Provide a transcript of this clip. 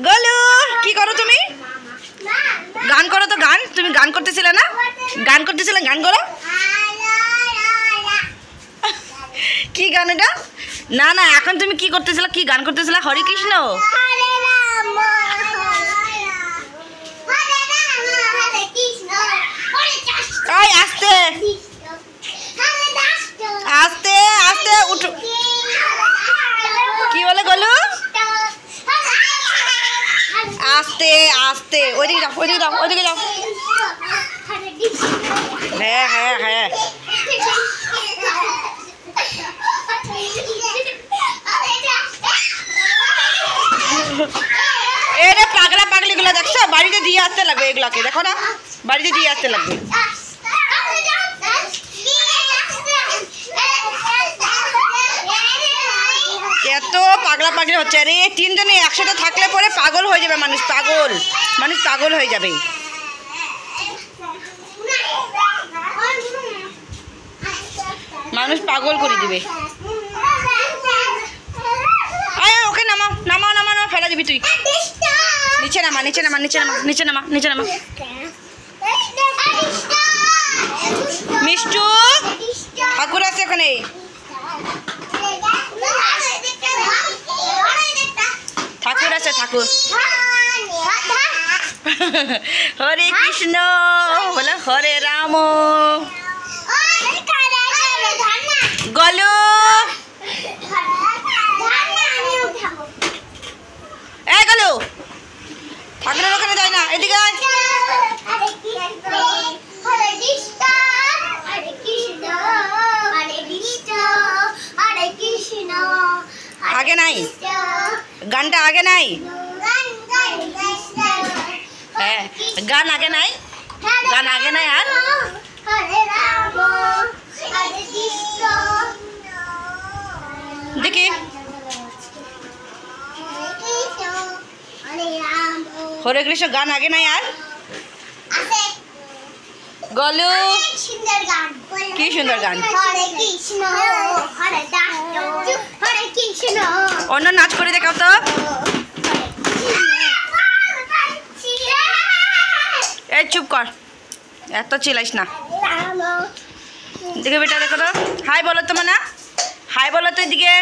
গলু কি করো তুমি? গান করো তো, গান। তুমি গান করতেছিলে না? গান করতেছিলে, গান করো। কি গান এটা? না না, এখন তুমি কি করতেছিলে? কি গান করতেছিলে? হরে কৃষ্ণ। এই আস্তে আস্তে আস্তে উঠো। কি বলে গলু? আস্তে আস্তে। ওইদিকে যাও, ওইদিকে যাও, ওইদিকে যাও। হ্যাঁ হ্যাঁ হ্যাঁ। এরে পাগলা পাগলিগুলো দেখছো? বাড়িতে দিয়ে আসতে লাগবে এগুলাকে, দেখো না, বাড়িতে দিয়ে আসতে লাগবে। এত পাগলা পাগলি হচ্ছে। আরে তিনজনে একসাথে থাকলে পরে পাগল হয়ে যাবে মানুষ, পাগল মানুষ পাগল হয়ে যাবে। মানুষ পাগল করে দিবে। ওকে নামাও নামাও নামাও নামাও, ফেলা দিবি তুই। নিচে নামা, নিচে নামা, নিচে নামা, নিচে নামা, নিচে নামা। মিষ্টু ঠাকুর আছে ওখানে। ঠাকুর আছে, ঠাকুর। হরে কৃষ্ণ বলে, হরে রাম। গলু এই গলু, ঠাকুরের ওখানে যায় না, এদিকে আগে নাই গানটা, আগে নাই। হ্যাঁ গান আগে নাই, গান আগে নাই। আর দেখি হরে কৃষ্ণ গান আগে নাই। আর গলু কি সুন্দর গান। অন্য নাচ করে দেখাও তো। এই চুপ কর, এত চিল্লাইস না। দেখে বেটা, দেখো তো। হাই বলো তো, মানে হাই বলো তো এদিকে।